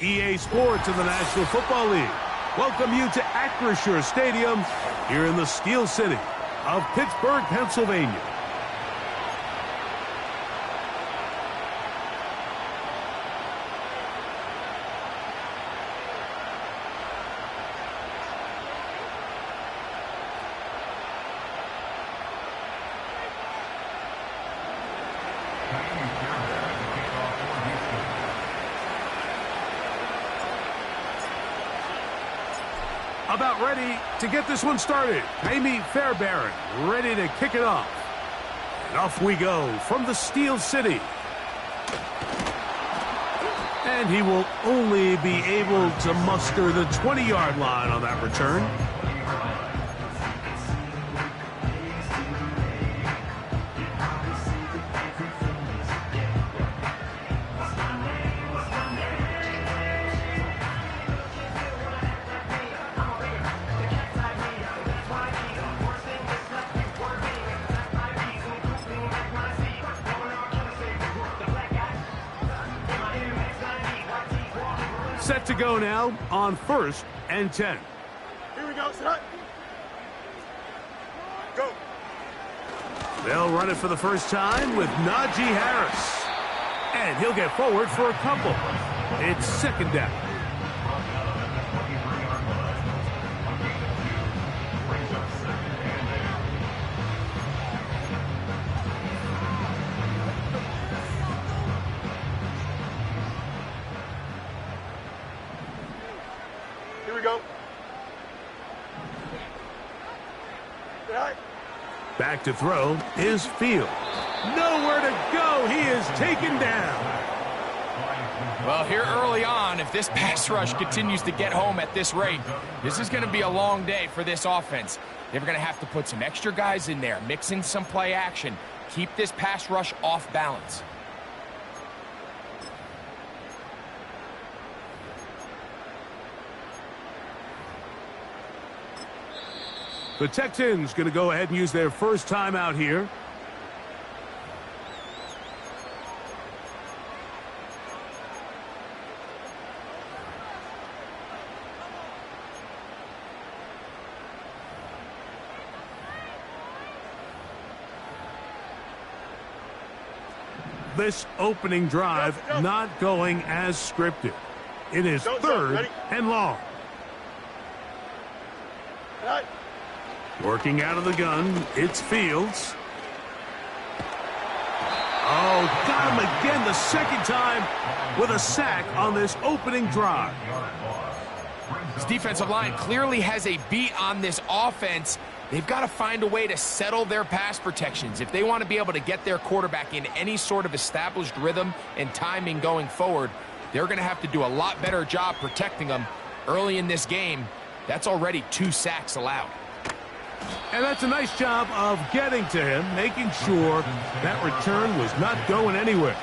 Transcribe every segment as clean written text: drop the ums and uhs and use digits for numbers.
EA Sports in the National Football League welcome you to Acrisure Stadium here in the Steel City of Pittsburgh, Pennsylvania. About ready to get this one started. Amy Fairbairn ready to kick it off. And off we go from the Steel City. And he will only be able to muster the 20-yard line on that return. Set to go now on 1st and 10. Here we go, set. Go. They'll run it for the first time with Najee Harris. And he'll get forward for a couple. It's 2nd down. Here we go. Back to throw is Field. Nowhere to go. He is taken down. Well, here early on, if this pass rush continues to get home at this rate, this is going to be a long day for this offense. They're going to have to put some extra guys in there, mix in some play action, keep this pass rush off balance. The Texans going to go ahead and use their first timeout here. This opening drive not going as scripted. It is 3rd and long. Working out of the gun, it's Fields. Oh, got him again the second time with a sack on this opening drive. This defensive line clearly has a beat on this offense. They've got to find a way to settle their pass protections. If they want to be able to get their quarterback in any sort of established rhythm and timing going forward, they're going to have to do a lot better job protecting them early in this game. That's already 2 sacks allowed. And that's a nice job of getting to him, making sure that return was not going anywhere.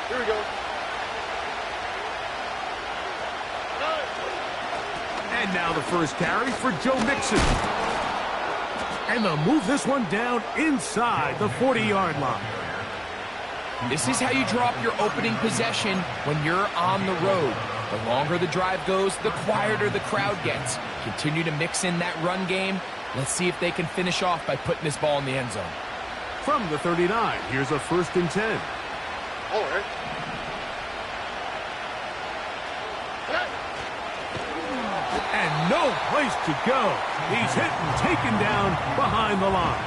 Here we go. And now the first carry for Joe Mixon. And they'll move this one down inside the 40-yard line. This is how you drop your opening possession when you're on the road. The longer the drive goes, the quieter the crowd gets. Continue to mix in that run game. Let's see if they can finish off by putting this ball in the end zone. From the 39, here's a 1st and 10. All right. And no place to go. He's hit and taken down behind the line.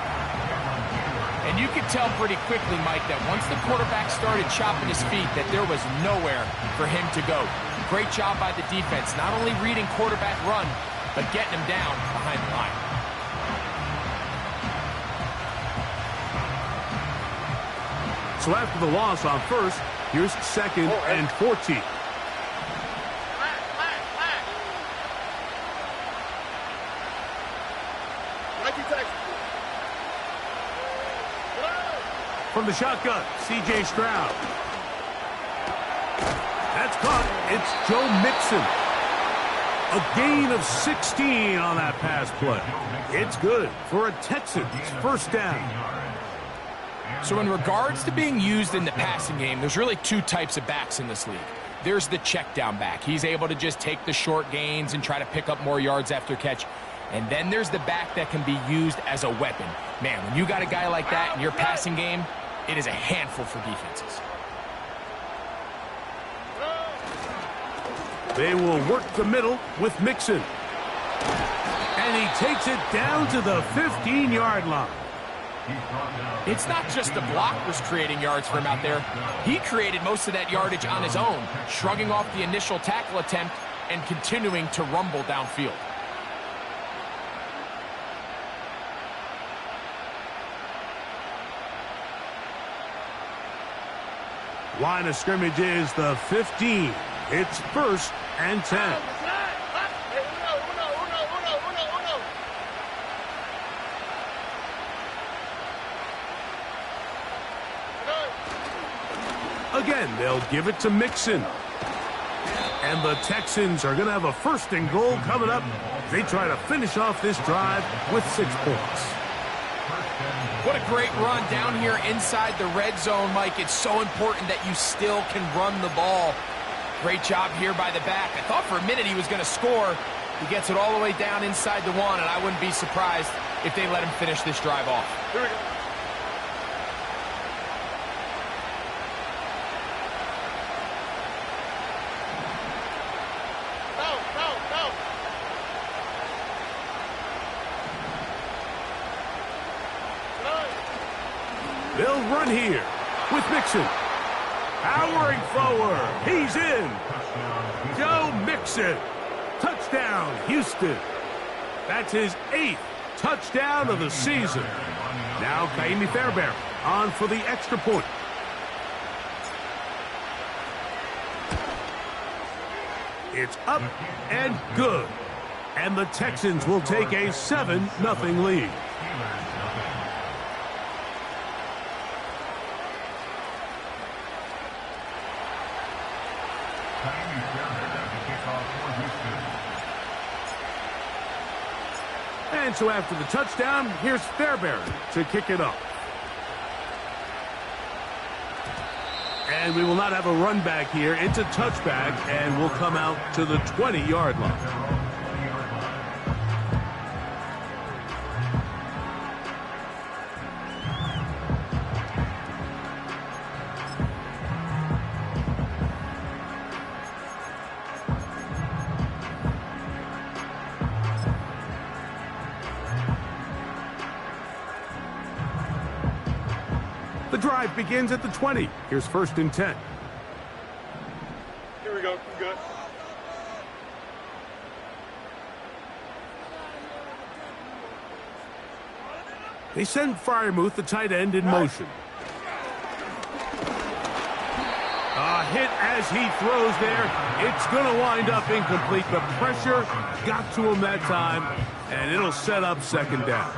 And you could tell pretty quickly, Mike, that once the quarterback started chopping his feet, that there was nowhere for him to go. Great job by the defense, not only reading quarterback run, but getting him down behind the line. So after the loss on 1st, here's 2nd and 14. From the shotgun, C.J. Stroud. It's caught. It's Joe Mixon. A gain of 16 on that pass play. It's good for a Texans first down. So in regards to being used in the passing game, there's really two types of backs in this league. There's the check down back. He's able to just take the short gains and try to pick up more yards after catch. And then there's the back that can be used as a weapon. Man, when you got a guy like that in your passing game, it is a handful for defenses. They will work the middle with Mixon. And he takes it down to the 15-yard line. It's not just the blockers creating yards for him out there. He created most of that yardage on his own, shrugging off the initial tackle attempt and continuing to rumble downfield. Line of scrimmage is the 15. It's 1st and 10. Again, they'll give it to Mixon. And the Texans are going to have a 1st and goal coming up. They try to finish off this drive with 6 points. What a great run down here inside the red zone, Mike. It's so important that you still can run the ball. Great job here by the back. I thought for a minute he was going to score. He gets it all the way down inside the 1, and I wouldn't be surprised if they let him finish this drive off. Here we go. They'll run here with Mixon. Powering forward. He's in. Joe Mixon. Touchdown, Houston. That's his 8th touchdown of the season. Now Kaimi Fairbairn on for the extra point. It's up and good. And the Texans will take a 7-0 lead. And so after the touchdown, here's Fairbairn to kick it off. And we will not have a run back here. It's a touchback, and we'll come out to the 20-yard line. The drive begins at the 20. Here's 1st and 10. Here we go. Good. They send Freiermuth, the tight end, in motion. A hit as he throws there. It's going to wind up incomplete. The pressure got to him that time, and it'll set up 2nd down.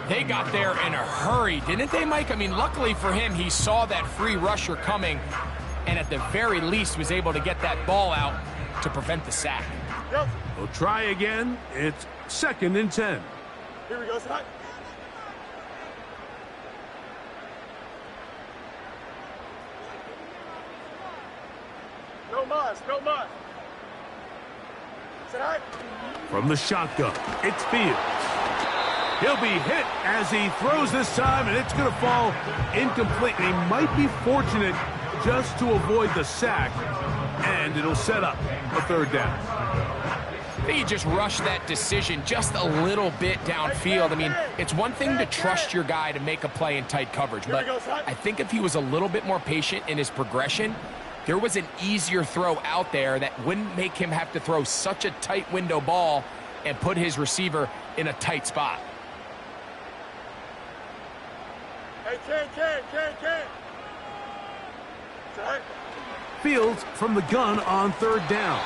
They got there in a hurry, didn't they, Mike? I mean, luckily for him, he saw that free rusher coming and at the very least was able to get that ball out to prevent the sack. Yep. We'll try again. It's 2nd and 10. Here we go. Sit. No mas. No mas. Sit. From the shotgun, it's Fields. He'll be hit as he throws this time, and it's going to fall incomplete. He might be fortunate just to avoid the sack, and it'll set up a 3rd down. I think he just rushed that decision just a little bit downfield. I mean, it's one thing to trust your guy to make a play in tight coverage, but I think if he was a little bit more patient in his progression, there was an easier throw out there that wouldn't make him have to throw such a tight window ball and put his receiver in a tight spot. Hey, Ken. Fields from the gun on 3rd down.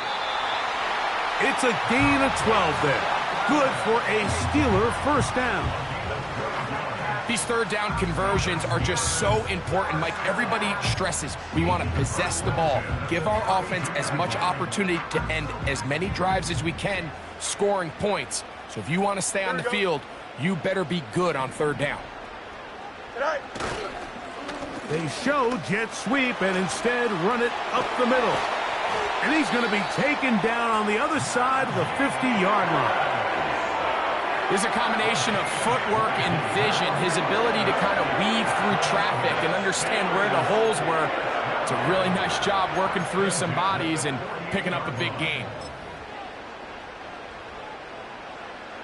It's a gain of 12 there. Good for a Steeler 1st down. These third down conversions are just so important. Like everybody stresses, we want to possess the ball, give our offense as much opportunity to end as many drives as we can, scoring points. So if you want to stay on the field, you better be good on third down. They show jet sweep and instead run it up the middle. And he's going to be taken down on the other side of the 50-yard line. There's a combination of footwork and vision, his ability to kind of weave through traffic and understand where the holes were. It's a really nice job working through some bodies and picking up a big gain.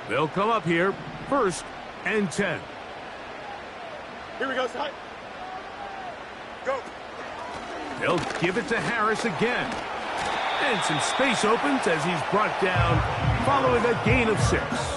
They'll come up here, 1st and 10. Here we go, Scott. Go. They'll give it to Harris again. And some space opens as he's brought down following a gain of 6.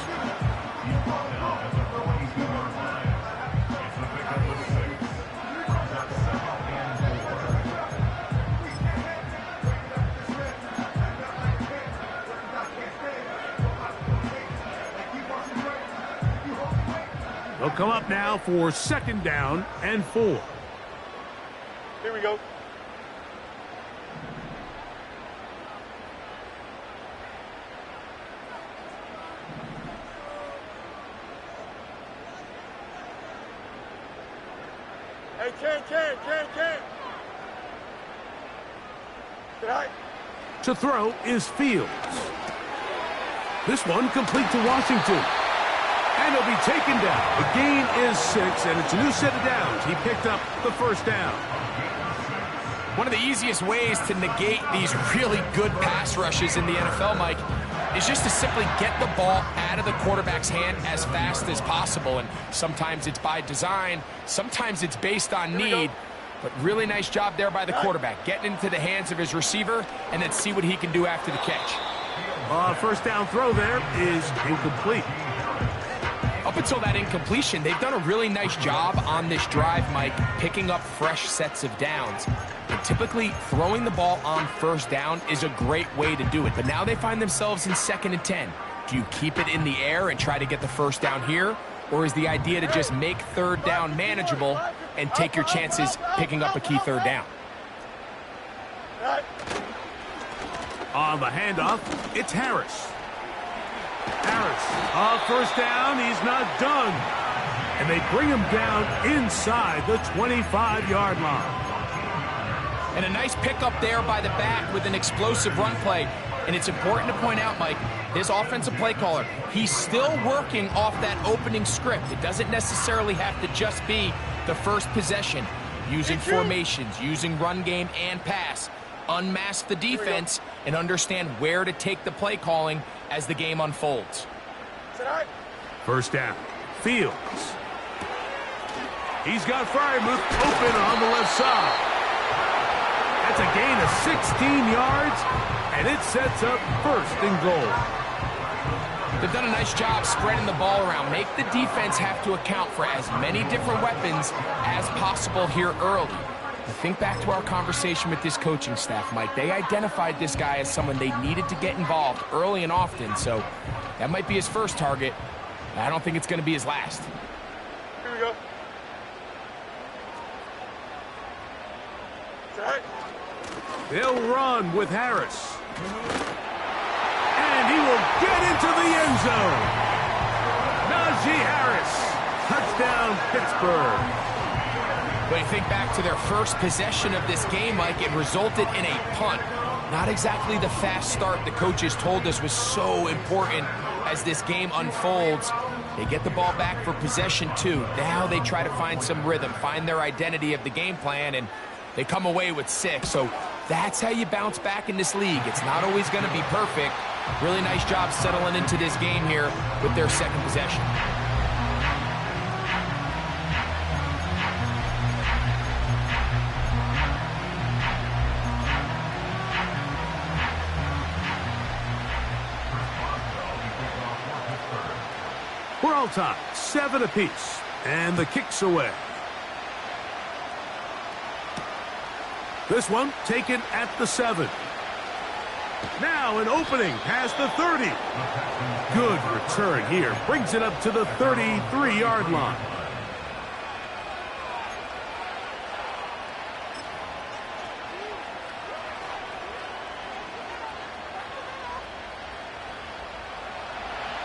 They'll come up now for 2nd down and 4. Here we go. Hey, Ken. Good night. To throw is Fields. This one complete to Washington. And he'll be taken down. The gain is 6, and it's a new set of downs. He picked up the 1st down. One of the easiest ways to negate these really good pass rushes in the NFL, Mike, is just to simply get the ball out of the quarterback's hand as fast as possible. And sometimes it's by design, sometimes it's based on need. But really nice job there by the quarterback, getting into the hands of his receiver and then see what he can do after the catch. 1st down throw there is incomplete. Up until that incompletion, they've done a really nice job on this drive, Mike, picking up fresh sets of downs. And typically, throwing the ball on 1st down is a great way to do it. But now they find themselves in 2nd and 10. Do you keep it in the air and try to get the 1st down here? Or is the idea to just make 3rd down manageable and take your chances picking up a key 3rd down? On the handoff, it's Harris. Harris, 1st down, he's not done. And they bring him down inside the 25-yard line. And a nice pickup there by the back with an explosive run play. And it's important to point out, Mike, this offensive play caller, he's still working off that opening script. It doesn't necessarily have to just be the first possession. Using formations, using run game and pass. Unmask the defense and understand where to take the play calling as the game unfolds. 1st down. Fields. He's got Freiermuth open on the left side. That's a gain of 16 yards, and it sets up 1st and goal. They've done a nice job spreading the ball around. Make the defense have to account for as many different weapons as possible here early. Think back to our conversation with this coaching staff, Mike. They identified this guy as someone they needed to get involved early and often, so that might be his 1st target. I don't think it's going to be his last. Here we go. They'll run with Harris. And he will get into the end zone. Najee Harris. Touchdown, Pittsburgh. When you think back to their 1st possession of this game, Mike, it resulted in a punt. Not exactly the fast start the coaches told us was so important as this game unfolds. They get the ball back for possession 2. Now they try to find some rhythm, find their identity of the game plan, and they come away with 6. So that's how you bounce back in this league. It's not always going to be perfect. Really nice job settling into this game here with their 2nd possession. We're all tied, 7 apiece, and the kick's away. This one taken at the 7. Now an opening past the 30. Good return here. Brings it up to the 33-yard line.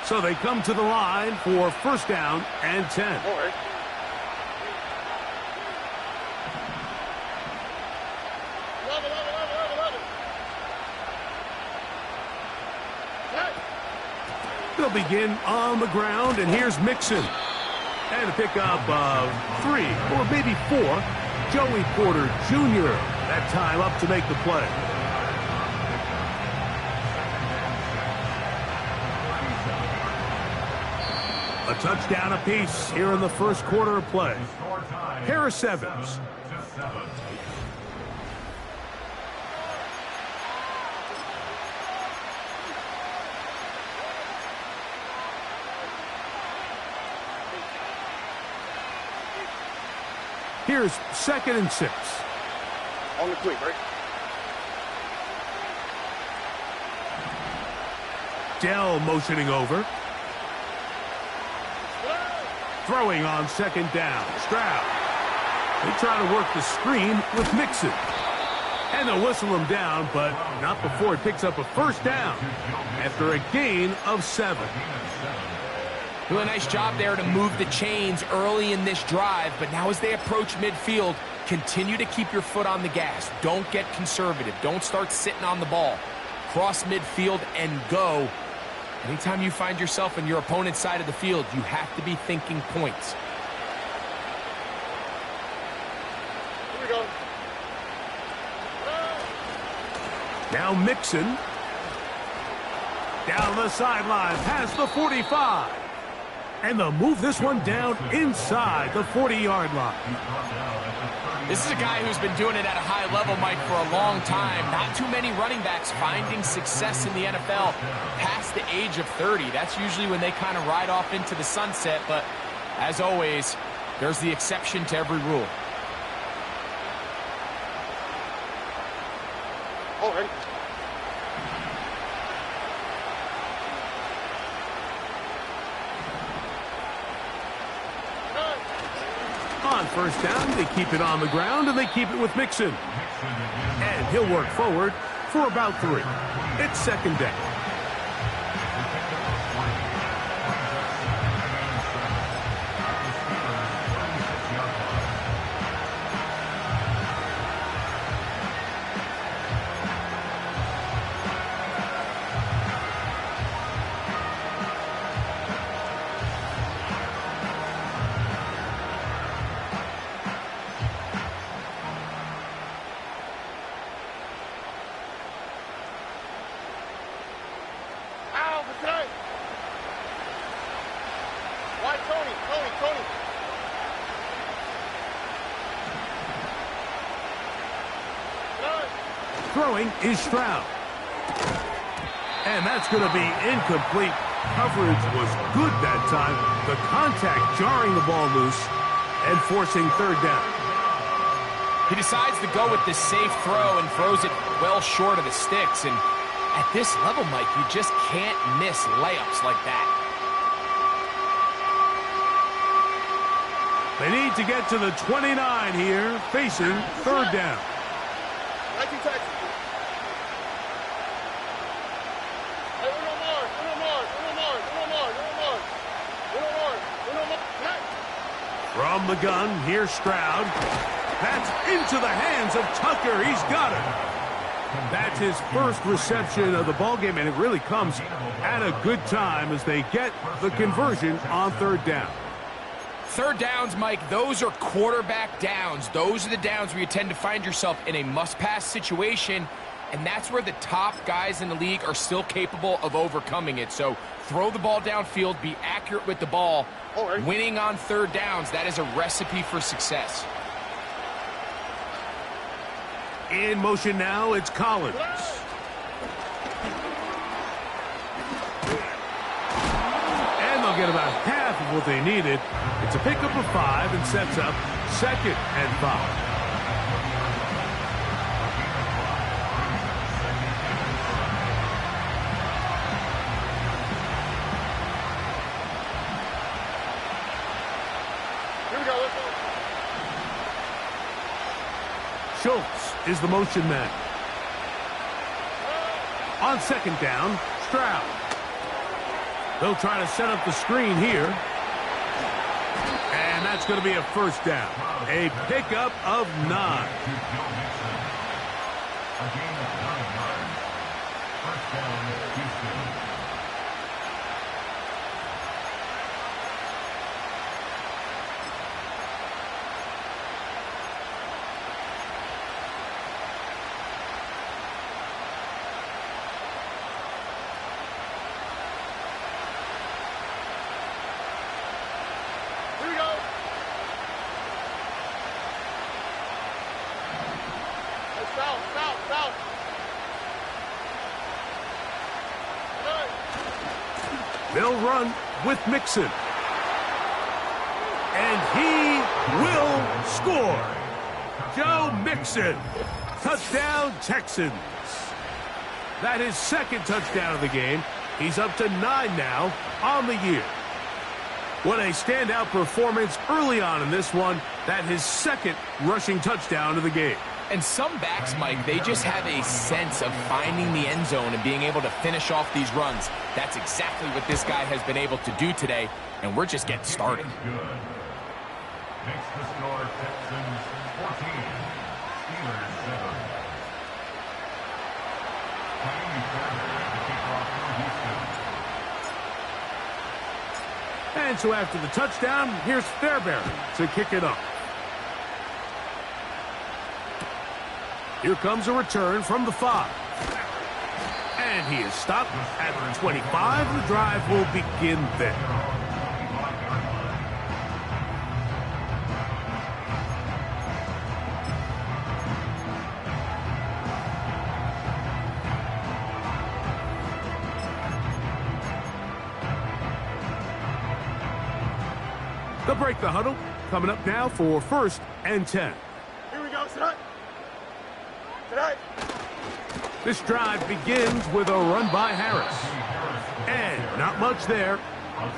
So they come to the line for first down and 10. All right. They'll begin on the ground, and here's Mixon. And a pickup of 3 or maybe 4. Joey Porter Jr. that time up to make the play. A touchdown apiece here in the first quarter of play. Harris Evans. Here's 2nd and 6. On the quick, right? Dell motioning over. Throwing on 2nd down. Stroud. They try to work the screen with Mixon. And they'll whistle him down, but not before he picks up a first down after a gain of 7. Really nice job there to move the chains early in this drive, but now as they approach midfield, continue to keep your foot on the gas. Don't get conservative. Don't start sitting on the ball. Cross midfield and go. Anytime you find yourself on your opponent's side of the field, you have to be thinking points. Here we go. Now Mixon. Down the sideline, past the 45. And they'll move this one down inside the 40-yard line. This is a guy who's been doing it at a high level, Mike, for a long time. Not too many running backs finding success in the NFL past the age of 30. That's usually when they kind of ride off into the sunset. But as always, there's the exception to every rule. All right. On first down, they keep it on the ground, and they keep it with Mixon. And he'll work forward for about 3. It's 2nd down. Throwing is Stroud. And that's going to be incomplete. Coverage was good that time. The contact jarring the ball loose and forcing 3rd down. He decides to go with this safe throw and throws it well short of the sticks. And at this level, Mike, you just can't miss layups like that. They need to get to the 29 here, facing 3rd down. From the gun, here's Stroud. That's into the hands of Tucker. He's got it. That's his first reception of the ballgame, and it really comes at a good time as they get the conversion on 3rd down. 3rd downs, Mike, those are quarterback downs. Those are the downs where you tend to find yourself in a must-pass situation, and that's where the top guys in the league are still capable of overcoming it. So throw the ball downfield, be accurate with the ball. Right. Winning on 3rd downs, that is a recipe for success. In motion now, it's Collins. And they'll get about half of what they needed. It's a pickup of 5 and sets up 2nd and 5. Schultz is the motion man. On 2nd down, Stroud. They'll try to set up the screen here. And that's going to be a first down. A pickup of 9. They'll run with Mixon. And he will score. Joe Mixon. Touchdown, Texans. That is second touchdown of the game. He's up to 9 now on the year. What a standout performance early on in this one. That his second rushing touchdown of the game. And some backs, Mike, they just have a sense of finding the end zone and being able to finish off these runs. That's exactly what this guy has been able to do today, and we're just getting started. Makes the score Texans 14, Steelers 7. Tiny Fairbairn to kick off for Houston. And so after the touchdown, here's Fairbairn to kick it off. Here comes a return from the 5. And he is stopped at the 25. The drive will begin there. They'll break the huddle. Coming up now for 1st and 10. Here we go, son. Tonight. This drive begins with a run by Harris. And not much there.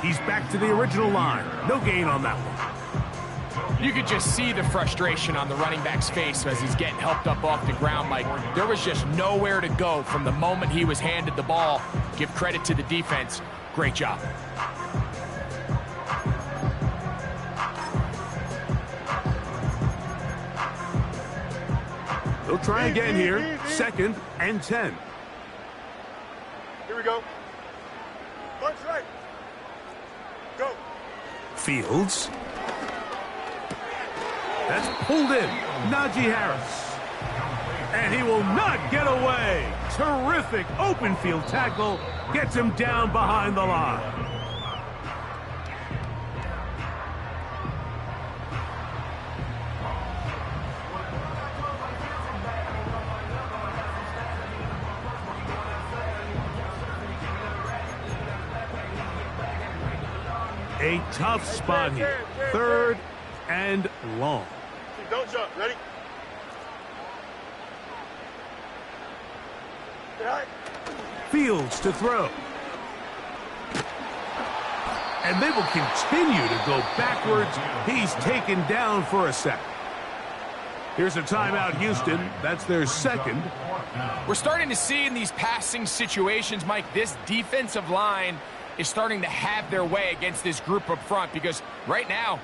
He's back to the original line. No gain on that one. You could just see the frustration on the running back's face as he's getting helped up off the ground, Mike. There was just nowhere to go from the moment he was handed the ball. Give credit to the defense. Great job. They'll try again here. 2nd and 10. Here we go. Punch right. Go. Fields. That's pulled in. Najee Harris. And he will not get away. Terrific open field tackle. Gets him down behind the line. A tough spot here. 3rd and long. Don't jump. Ready? Fields to throw. And they will continue to go backwards. He's taken down for a sack. Here's a timeout, Houston. That's their 2nd. We're starting to see in these passing situations, Mike, this defensive line is starting to have their way against this group up front because right now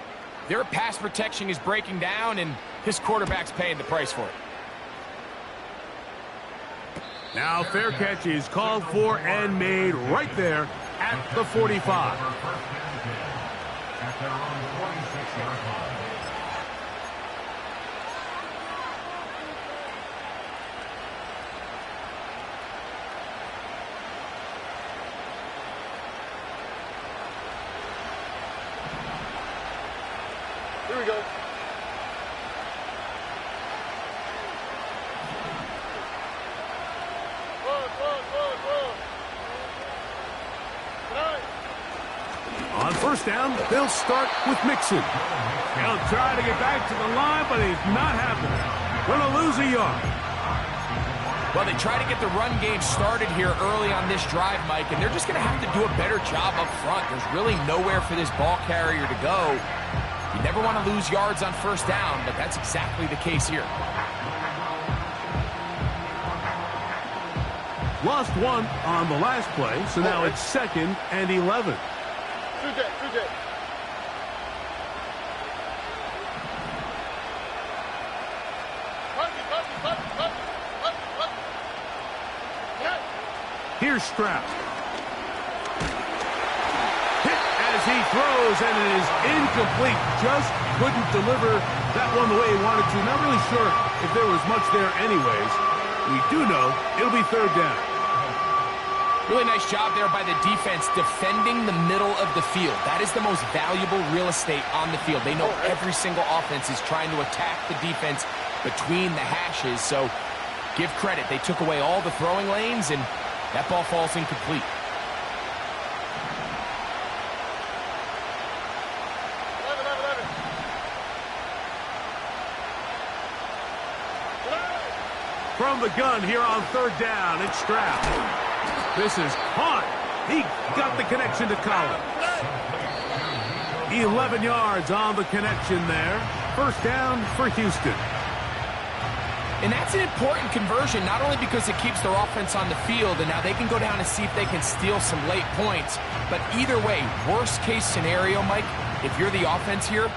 their pass protection is breaking down and his quarterback's paying the price for it. Now fair catch is called for and made right there at the 45. At their own 46-yard line. Here we go. On 1st down, they'll start with Mixon. He'll try to get back to the line, but he's not happening. Going to lose a yard. Well, they try to get the run game started here early on this drive, Mike, and they're just going to have to do a better job up front. There's really nowhere for this ball carrier to go. You never want to lose yards on 1st down, but that's exactly the case here. Lost one on the last play, so now it's 2nd and 11. Here's Stroud. Hit as he throws, and it is incomplete. Just couldn't deliver that one the way he wanted to. Not really sure if there was much there anyways. We do know it'll be 3rd down. Really nice job there by the defense defending the middle of the field. That is the most valuable real estate on the field. They know every single offense is trying to attack the defense between the hashes, so give credit. They took away all the throwing lanes, and that ball falls incomplete. From the gun here on 3rd down, it's Stroud. This is caught. He got the connection to Collins. 11 yards on the connection there. 1st down for Houston. And that's an important conversion, not only because it keeps their offense on the field, and now they can go down and see if they can steal some late points. But either way, worst case scenario, Mike, if you're the offense here,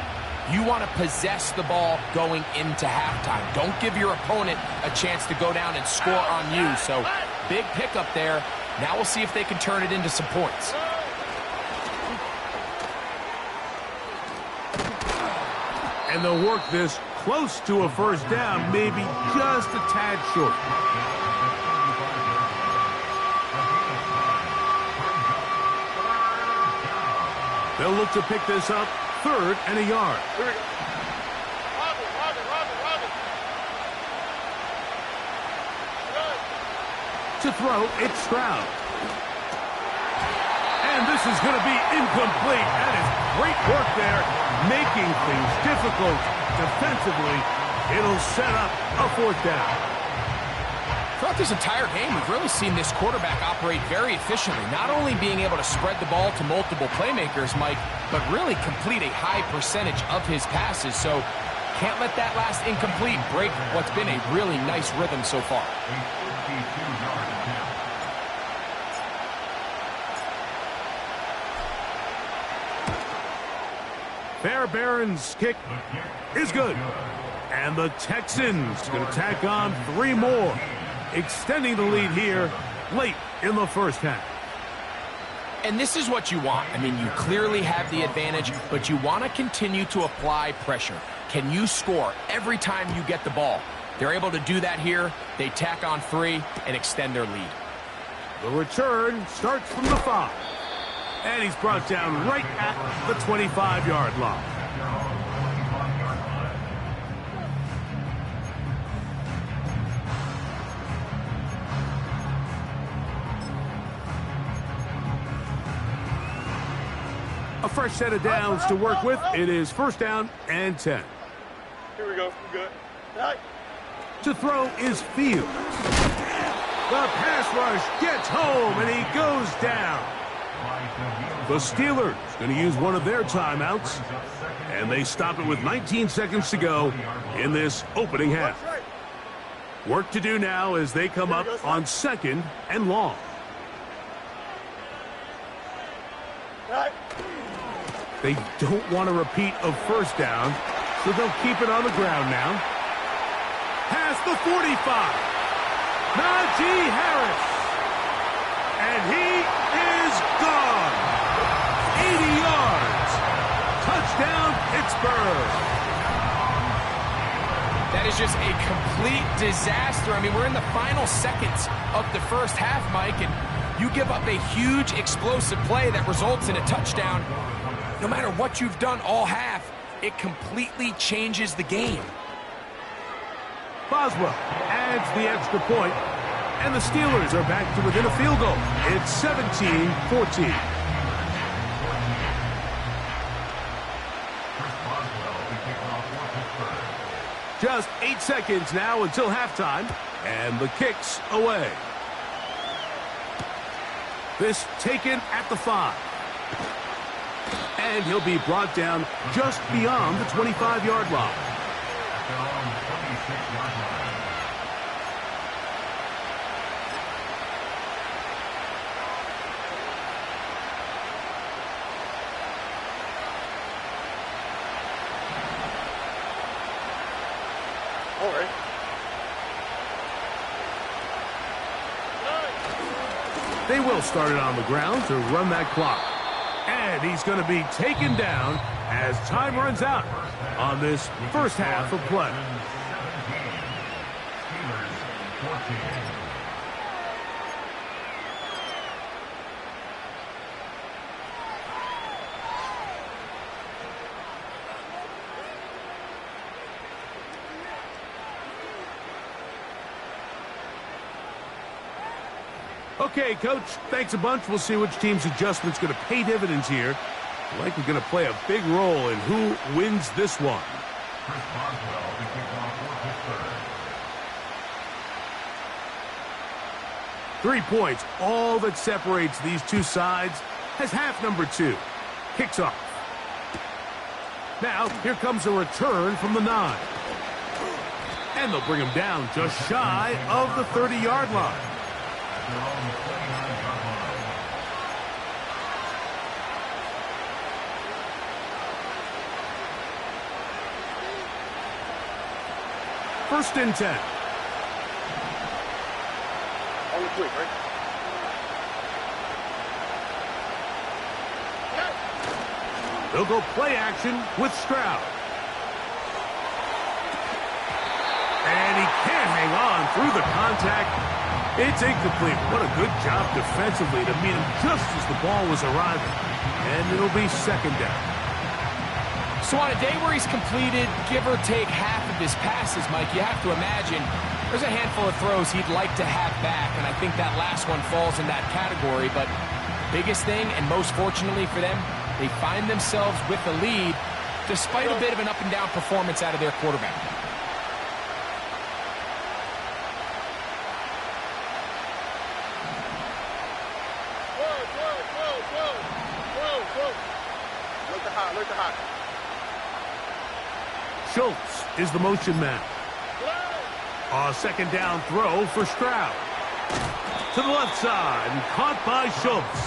you want to possess the ball going into halftime. Don't give your opponent a chance to go down and score on you. So big pickup there. Now we'll see if they can turn it into some points. And they'll work this close to a 1st down, maybe just a tad short. They'll look to pick this up 3rd and a yard. Here we go. To throw, it's Stroud. And this is going to be incomplete. That is great work there, making things difficult defensively. It'll set up a 4th down. Throughout this entire game, we've really seen this quarterback operate very efficiently, not only being able to spread the ball to multiple playmakers, Mike, but really complete a high percentage of his passes. So can't let that last incomplete break what's been a really nice rhythm so far. Fairbairn's kick is good. And the Texans going to tack on 3 more, extending the lead here late in the 1st half. And this is what you want. I mean, you clearly have the advantage, but you want to continue to apply pressure. Can you score every time you get the ball? They're able to do that here. They tack on 3 and extend their lead. The return starts from the 5. And he's brought down right at the 25-yard line. A fresh set of downs to work with. It is 1st down and 10. Here we go. Good. Right. To throw is Fields. The pass rush gets home, and he goes down. The Steelers going to use one of their timeouts, and they stop it with 19 seconds to go in this opening half. Work to do now as they come up on 2nd and long. They don't want to repeat a 1st down, so they'll keep it on the ground now. Past the 45. Najee Harris. And he is gone. 80 yards. Touchdown, Pittsburgh. That is just a complete disaster. I mean, we're in the final seconds of the 1st half, Mike, and you give up a huge explosive play that results in a touchdown. No matter what you've done all half, it completely changes the game. Boswell adds the extra point, and the Steelers are back to within a field goal. It's 17-14. Just 8 seconds now until halftime, and the kick's away. This taken at the 5. And he'll be brought down just beyond the 25-yard line. They will start it on the ground to run that clock. And he's going to be taken down as time runs out on this first half of play. Okay, Coach, thanks a bunch. We'll see which team's adjustment's going to pay dividends here. Likely going to play a big role in who wins this one. 3 points, all that separates these two sides, as half number 2 kicks off. Now, here comes a return from the 9. And they'll bring him down just shy of the 30-yard line. First and 10. Only 3, right? They'll go play action with Stroud. And he can't hang on through the contact. It's incomplete. What a good job defensively to meet him just as the ball was arriving. And it'll be second down. So on a day where he's completed, give or take half of his passes, Mike, you have to imagine there's a handful of throws he'd like to have back, and I think that last one falls in that category. But biggest thing, and most fortunately for them, they find themselves with the lead despite a bit of an up-and-down performance out of their quarterback. Look the hot. Schultz is the motion man. A second down throw for Stroud. To the left side, and caught by Schultz.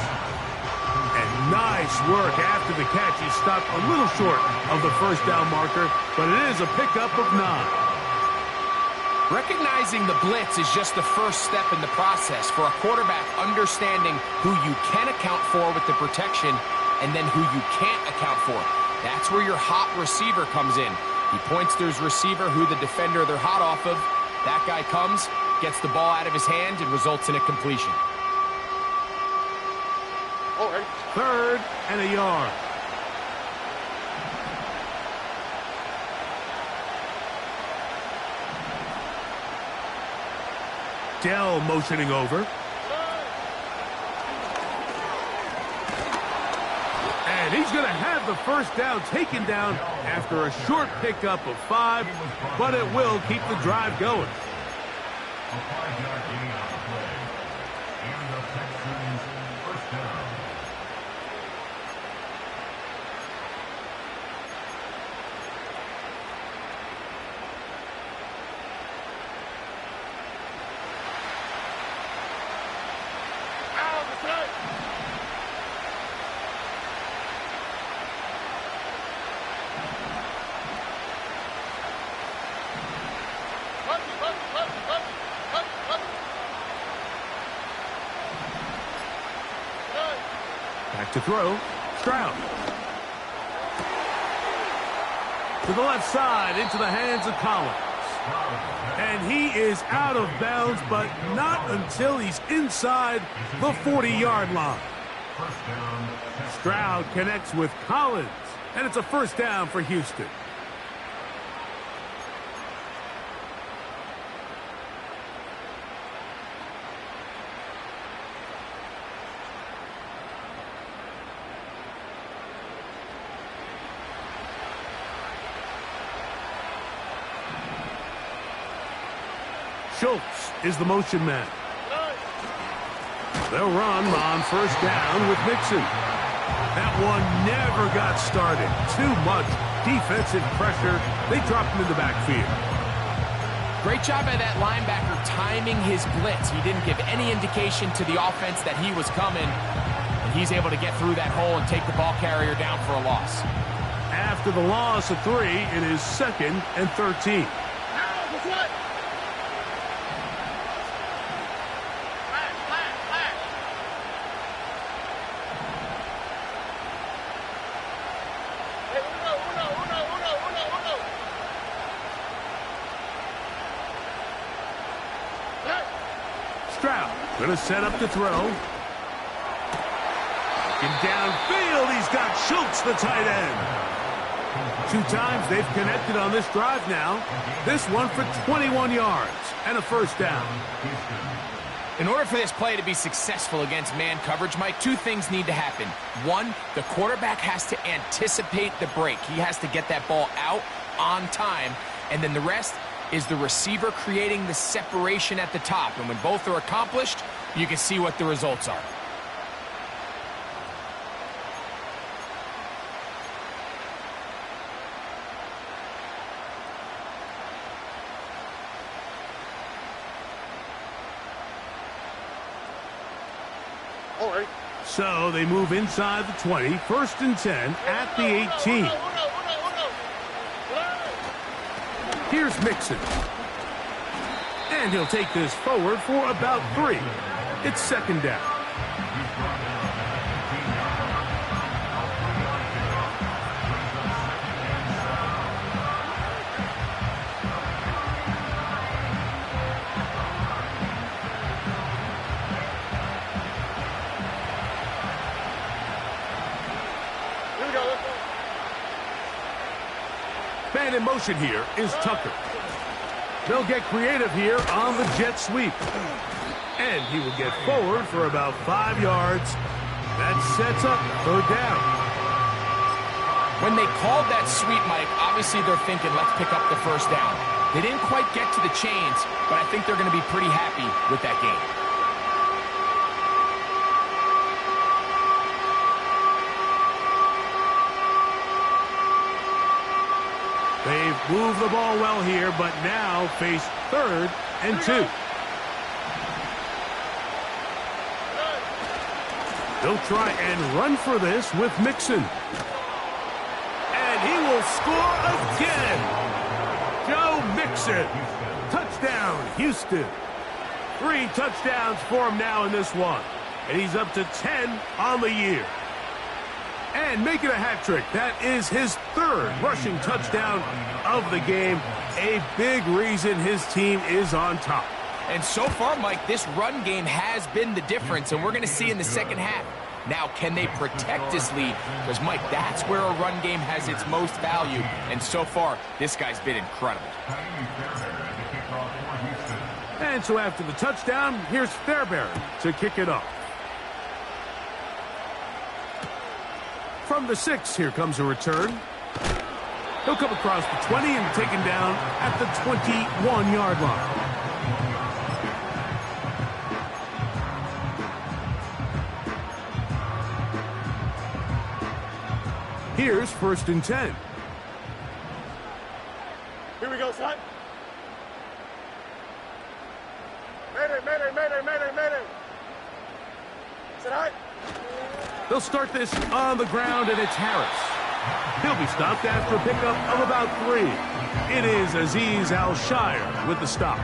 And nice work after the catch. He stopped a little short of the first down marker, but it is a pickup of 9. Recognizing the blitz is just the first step in the process for a quarterback understanding who you can account for with the protection and then who you can't account for. That's where your hot receiver comes in. He points to his receiver, who the defender they're hot off of. That guy comes, gets the ball out of his hand, and results in a completion. All right. 3rd and a yard. Dell motioning over. And he's going to have the first down taken down after a short pickup of 5, but it will keep the drive going. A 5-yard gain on the play. And the Texans first down. Back to throw. Stroud. To the left side, into the hands of Collins. And he is out of bounds, but not until he's inside the 40-yard line. Stroud connects with Collins, and it's a first down for Houston. Schultz is the motion man. They'll run on first down with Mixon. That one never got started. Too much defensive pressure. They dropped him in the backfield. Great job by that linebacker timing his blitz. He didn't give any indication to the offense that he was coming. And he's able to get through that hole and take the ball carrier down for a loss. After the loss of 3, it is 2nd and 13. Stroud gonna set up to throw. Looking downfield, he's got Schultz, the tight end. 2 times they've connected on this drive now. This one for 21 yards and a first down. In order for this play to be successful against man coverage, Mike, 2 things need to happen. 1, the quarterback has to anticipate the break. He has to get that ball out on time. And then the rest is the receiver creating the separation at the top. And when both are accomplished, you can see what the results are. All right. So they move inside the 20, 1st and 10 at the 18. Here's Mixon. And he'll take this forward for about 3. It's 2nd down. Man in motion here is Tucker. They'll get creative here on the jet sweep. And he will get forward for about 5 yards. That sets up 3rd down. When they called that sweep, Mike, obviously they're thinking, let's pick up the 1st down. They didn't quite get to the chains, but I think they're going to be pretty happy with that game. They've moved the ball well here, but now face 3rd and 2. They'll try and run for this with Mixon. And he will score again. Joe Mixon. Touchdown, Houston. 3 touchdowns for him now in this one. And he's up to 10 on the year. And making a hat trick. That is his 3rd rushing touchdown of the game. A big reason his team is on top. And so far, Mike, this run game has been the difference, and we're going to see in the 2nd half. Now, can they protect this lead? Because, Mike, that's where a run game has its most value. And so far, this guy's been incredible. And so after the touchdown, here's Fairbairn to kick it off. From the 6, here comes a return. He'll come across the 20 and taken down at the 21-yard line. Here's 1st and 10. Here we go, son. Mayday, mayday, mayday, mayday, mayday. Sit high. They'll start this on the ground, and it's Harris. He'll be stopped after a pickup of about 3. It is Azeez Al-Shire with the stop.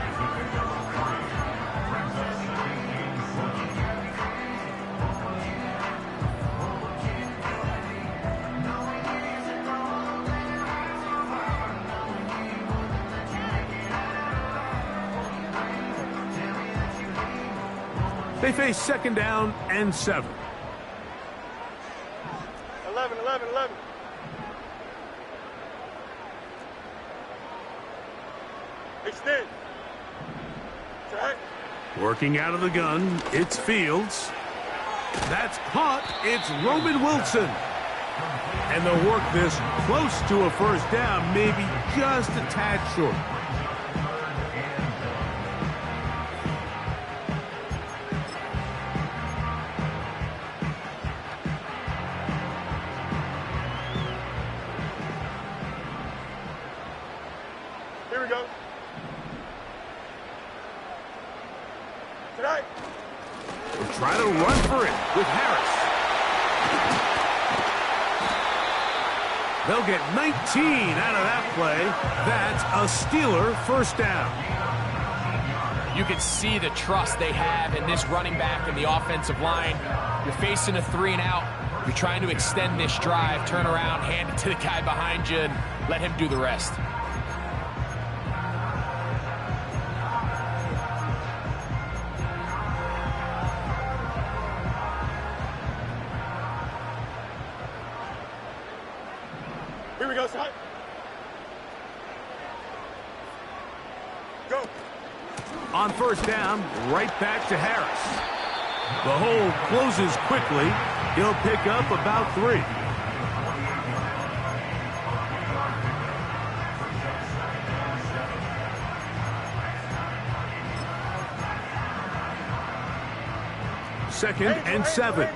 They face 2nd down and 7. 11, 11, 11. Extend. Track. Working out of the gun, it's Fields. That's caught. It's Roman Wilson. And they'll work this close to a 1st down, maybe just a tad short. Here we go. Tonight. We'll try to run for it with Harris. They'll get 19 out of that play. That's a Steeler 1st down. You can see the trust they have in this running back and the offensive line. You're facing a 3 and out. You're trying to extend this drive, turn around, hand it to the guy behind you, and let him do the rest. Here we go, son. Go. On first down, right back to Harris. The hole closes quickly. He'll pick up about 3. Second and 7.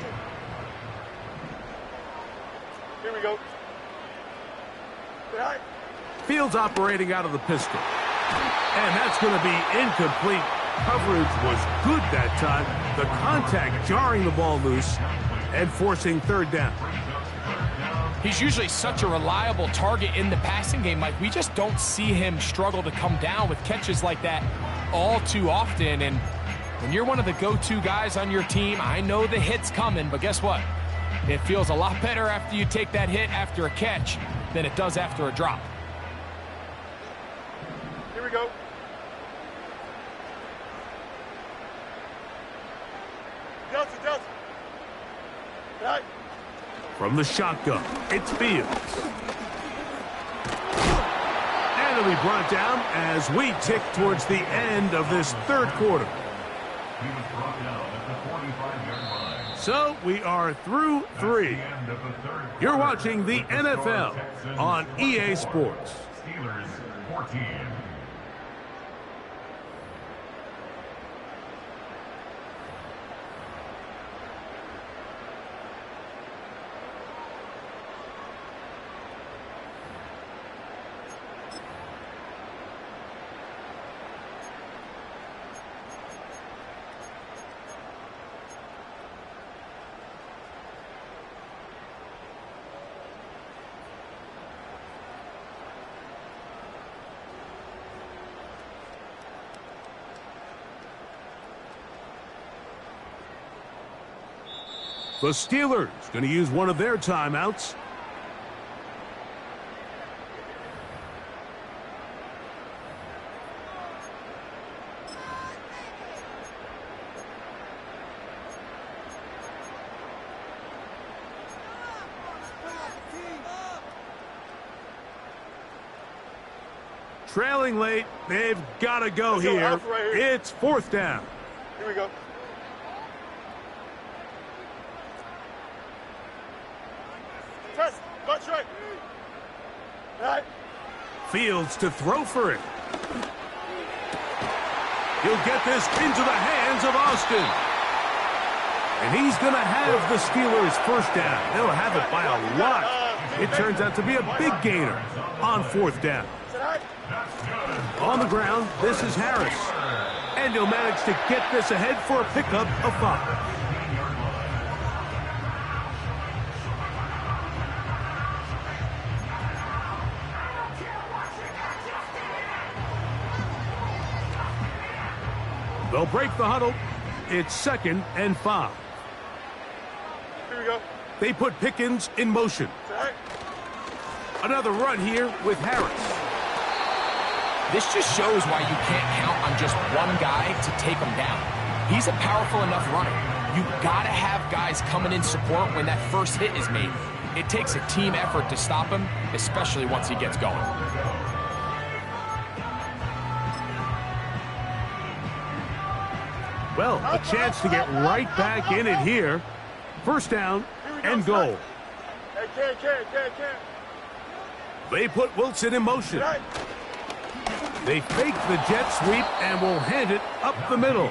Here we go. Right. Fields operating out of the pistol. And that's going to be incomplete. Coverage was good that time. The contact jarring the ball loose and forcing third down. He's usually such a reliable target in the passing game, Mike. We just don't see him struggle to come down with catches like that all too often. And when you're one of the go-to guys on your team, I know the hit's coming, but guess what? It feels a lot better after you take that hit after a catch than it does after a drop. Here we go. Delta. Right. From the shotgun, it's Fields. And it'll be brought down as we tick towards the end of this third quarter. He was brought down at the 45-yard line. So we are through 3. You're watching the NFL on EA Sports. Steelers 14. The Steelers going to use one of their timeouts. Trailing late, they've got to go here. It's fourth down. Here we go. Test. Watch right. Right. Fields to throw for it. He'll get this into the hands of Austin. And he's going to have the Steelers first down. They'll have it by a lot. It turns out to be a big gainer on fourth down. On the ground, this is Harris. And he'll manage to get this ahead for a pickup of 5. They'll break the huddle. It's 2nd and 5. Here we go. They put Pickens in motion. Right. Another run here with Harris. This just shows why you can't count on just one guy to take him down. He's a powerful enough runner. You got to have guys coming in support when that first hit is made. It takes a team effort to stop him, especially once he gets going. Well, a chance to get right back in it here. First down and goal. Hey, They put Wilson in motion. Right. They fake the jet sweep and will hand it up the middle.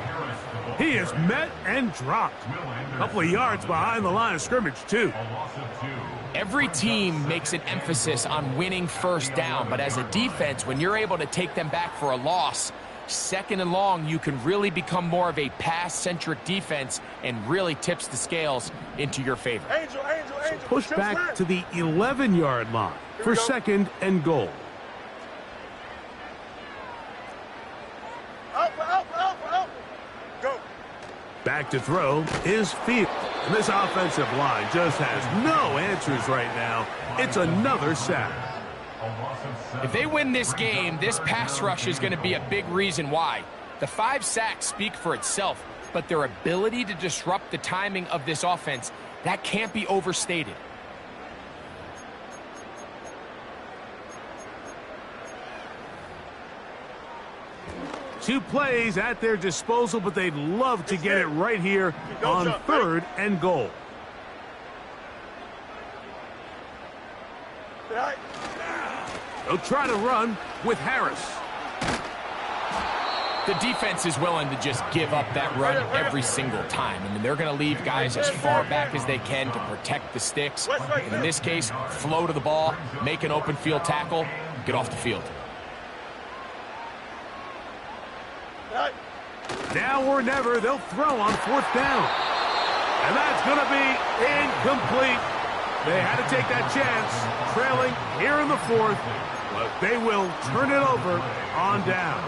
He is met and dropped. A couple of yards behind the line of scrimmage, too. Every team makes an emphasis on winning first down, but as a defense, when you're able to take them back for a loss, 2nd and long, you can really become more of a pass-centric defense and really tips the scales into your favor. Angel. Push back to the 11-yard line for 2nd and goal. Out. Go. Back to throw is Fields. And this offensive line just has no answers right now. It's another sack. If they win this game, this pass rush is going to be a big reason why. The 5 sacks speak for itself, but their ability to disrupt the timing of this offense, that can't be overstated. 2 plays at their disposal, but they'd love to get it right here on 3rd and goal. They'll try to run with Harris. The defense is willing to just give up that run every single time. I mean, they're going to leave guys as far back as they can to protect the sticks. And in this case, flow to the ball, make an open field tackle, get off the field. Now or never, they'll throw on 4th down. And that's going to be incomplete. They had to take that chance, trailing here in the 4th, but they will turn it over on down.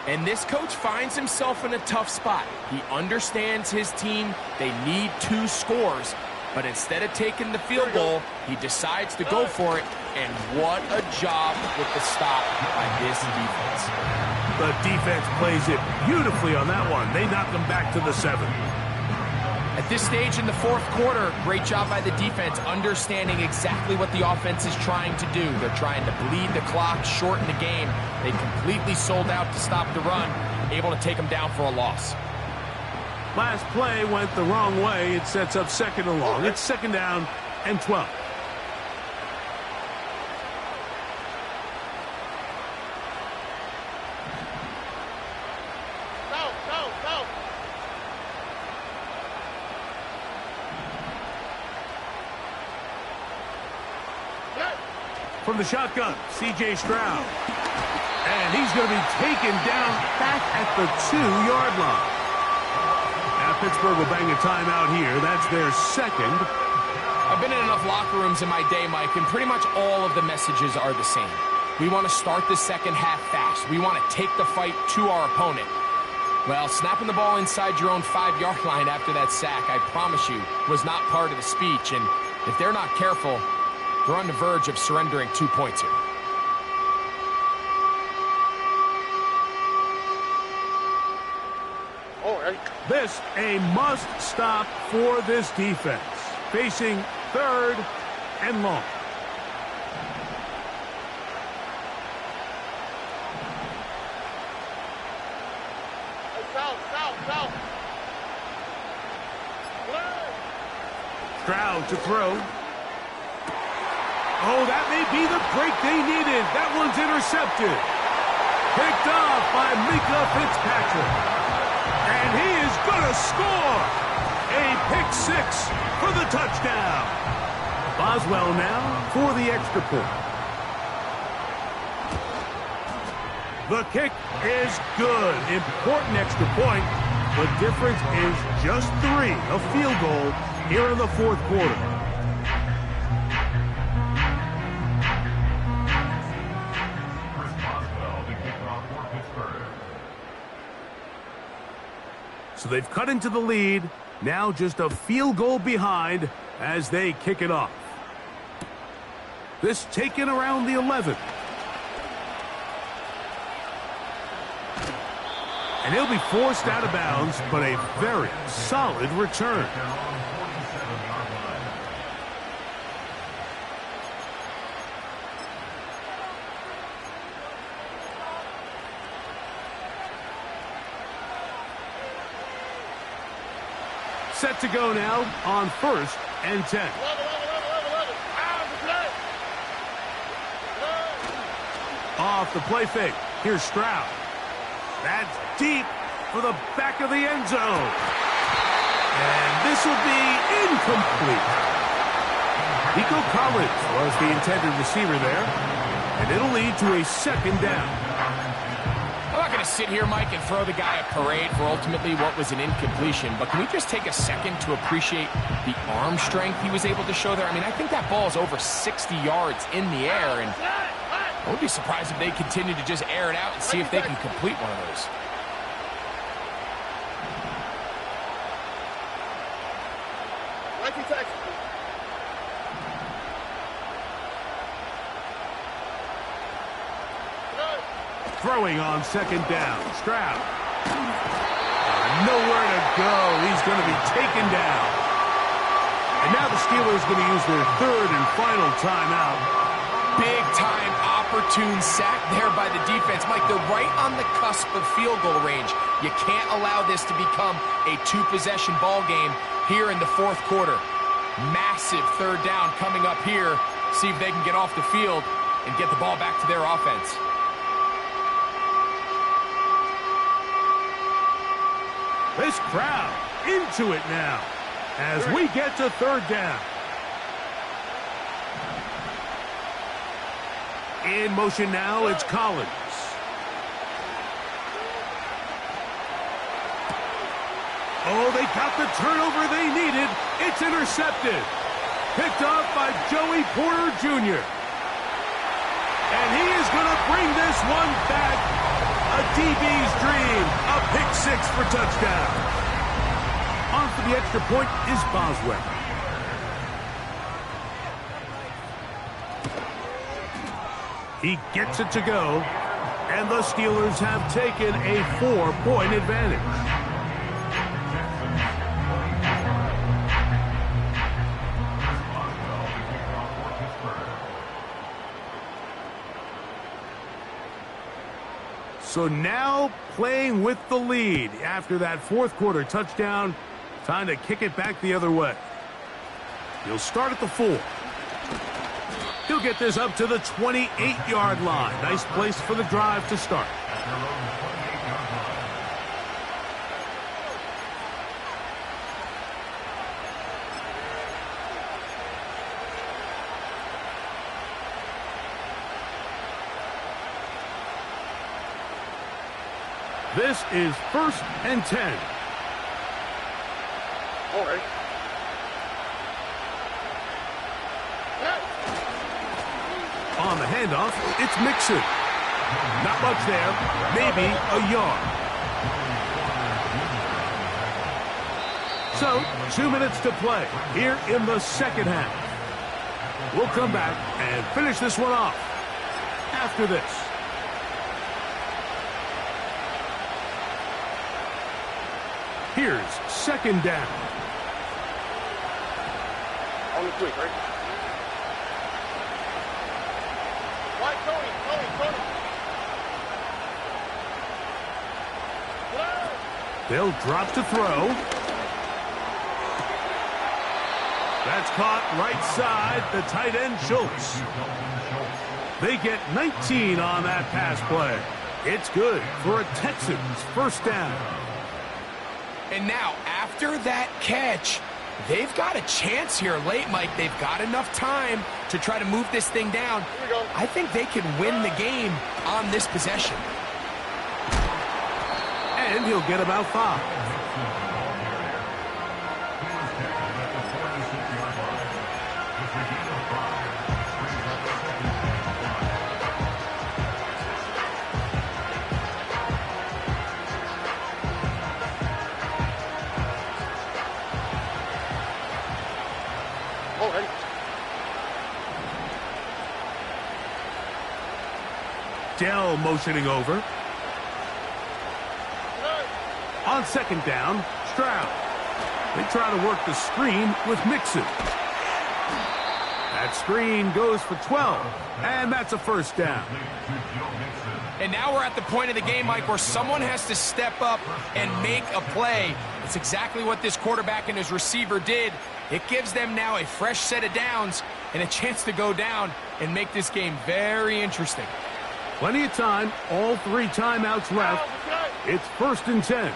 And this coach finds himself in a tough spot. He understands his team. They need 2 scores. But instead of taking the field goal, he decides to go for it. And what a job with the stop by this defense. The defense plays it beautifully on that one. They knock them back to the 7. At this stage in the 4th quarter, great job by the defense, understanding exactly what the offense is trying to do. They're trying to bleed the clock, shorten the game. They completely sold out to stop the run, able to take them down for a loss. Last play went the wrong way. It sets up 2nd and long. It's 2nd down and 12. From the shotgun, C.J. Stroud. And he's going to be taken down back at the 2-yard line. Now Pittsburgh will bang a timeout here. That's their 2nd. I've been in enough locker rooms in my day, Mike, and pretty much all of the messages are the same. We want to start the second half fast. We want to take the fight to our opponent. Well, snapping the ball inside your own 5-yard line after that sack, I promise you, was not part of the speech. And if they're not careful, they're on the verge of surrendering 2 points here. This a must stop for this defense. Facing 3rd and long. Stroud to throw. Oh, that may be the break they needed. That one's intercepted. Picked off by Mika Fitzpatrick. And he is going to score. A pick 6 for the touchdown. Boswell now for the extra point. The kick is good. Important extra point. The difference is just 3. A field goal here in the 4th quarter. So they've cut into the lead. Now just a field goal behind as they kick it off. This taken around the 11. And he'll be forced out of bounds, but a very solid return. Set to go now on 1st and 10. Off the play fake. Here's Stroud. That's deep for the back of the end zone. And this will be incomplete. Nico Collins was the intended receiver there. And it'll lead to a 2nd down. I'm not going to sit here, Mike, and throw the guy a parade for ultimately what was an incompletion, but can we just take a second to appreciate the arm strength he was able to show there? I mean, I think that ball is over 60 yards in the air, and I would be surprised if they continue to just air it out and see if they can complete one of those. Throwing on 2nd down. Stroud. Nowhere to go. He's going to be taken down. And now the Steelers going to use their 3rd and final timeout. Big-time opportune sack there by the defense. Mike, they're right on the cusp of field goal range. You can't allow this to become a two-possession ball game here in the fourth quarter. Massive third down coming up here. See if they can get off the field and get the ball back to their offense. This crowd into it now as we get to third down. In motion now, it's Collins. Oh, they got the turnover they needed. It's intercepted. Picked off by Joey Porter Jr. And he is going to bring this one back. A DB's dream. A pick six for touchdown. On for the extra point is Boswell. He gets it to go, and the Steelers have taken a 4-point advantage. So now playing with the lead after that fourth quarter touchdown, time to kick it back the other way. He'll start at the 4. He'll get this up to the 28-yard line. Nice place for the drive to start. This is 1st and 10. All right. On the handoff, it's Mixon. Not much there, maybe a yard. So, 2 minutes to play here in the second half. We'll come back and finish this one off after this. Here's second down. On the quick, right? Right, Tony. They'll drop to throw. That's caught right side, the tight end Schultz. They get 19 on that pass play. It's good for a Texans first down. And now, after that catch, they've got a chance here late, Mike. They've got enough time to try to move this thing down. I think they can win the game on this possession. And he'll get about 5. All right. Dell motioning over. On second down, Stroud. They try to work the screen with Mixon. That screen goes for 12, and that's a first down. And now we're at the point of the game, Mike, where someone has to step up and make a play. It's exactly what this quarterback and his receiver did. It gives them now a fresh set of downs and a chance to go down and make this game very interesting. Plenty of time, all 3 timeouts left. It's 1st and 10.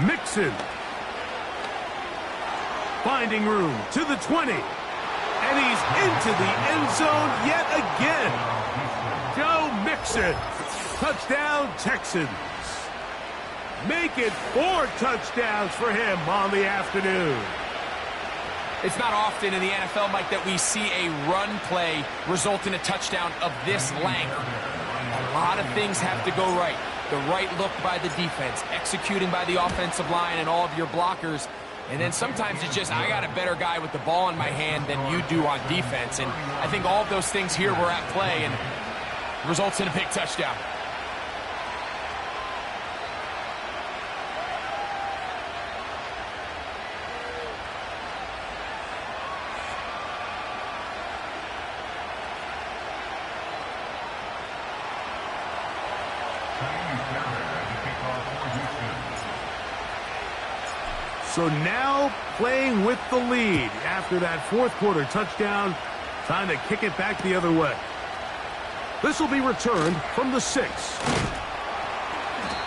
Mixon. Finding room to the 20. And he's into the end zone yet again. Joe Mixon. Touchdown, Texans. Make it 4 touchdowns for him on the afternoon. It's not often in the NFL, Mike, that we see a run play result in a touchdown of this length. A lot of things have to go right. The right look by the defense, executing by the offensive line and all of your blockers. And then sometimes it's just, I got a better guy with the ball in my hand than you do on defense. And I think all of those things here were at play and results in a big touchdown. So now playing with the lead after that fourth quarter touchdown, time to kick it back the other way. This will be returned from the 6.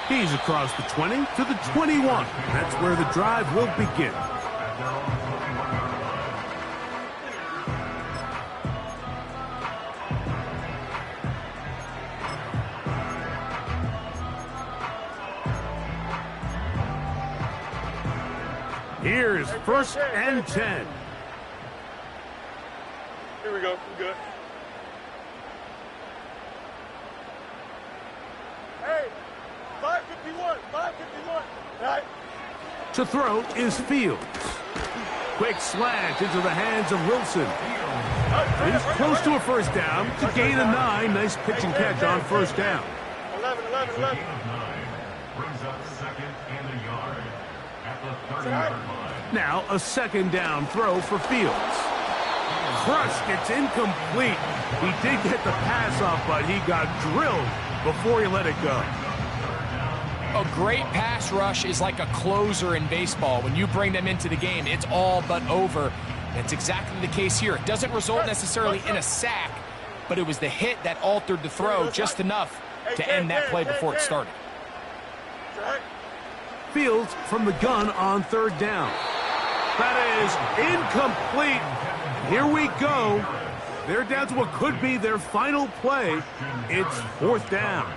He's across the 20 to the 21. That's where the drive will begin. Here's first and 10. Here we go. We're good. Hey, 551. 551. All right. To throw is Fields. Quick slant into the hands of Wilson. He's close to a first down to gain a 9. Nice pitch and catch on first down. 11. Brings up second and a yard at the 30-yard line. Now a second down throw for Fields. Crushed, it's incomplete. He did get the pass off, but he got drilled before he let it go. A great pass rush is like a closer in baseball. When you bring them into the game, it's all but over. That's exactly the case here. It doesn't result necessarily in a sack, but it was the hit that altered the throw just enough to end that play before it started. Fields from the gun on third down. That is incomplete. Here we go. They're down to what could be their final play. It's fourth down.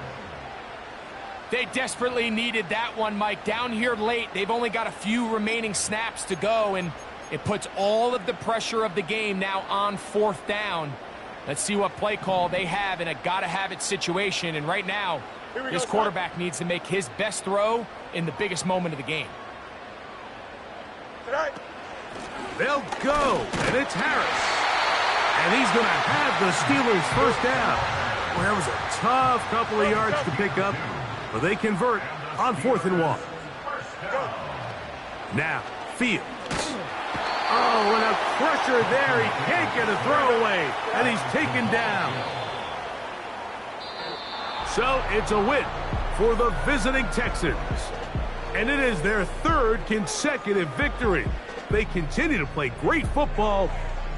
They desperately needed that one, Mike. Down here late, they've only got a few remaining snaps to go, and it puts all of the pressure of the game now on fourth down. Let's see what play call they have in a gotta-have-it situation. And right now, this quarterback needs to make his best throw in the biggest moment of the game. They'll go, and it's Harris. And he's going to have the Steelers first down. Well, that was a tough couple of yards to pick up, but they convert on 4th and 1. Now, Fields. Oh, and a crusher there. He can't get a throwaway, and he's taken down. So it's a win for the visiting Texans. And it is their 3rd consecutive victory. They continue to play great football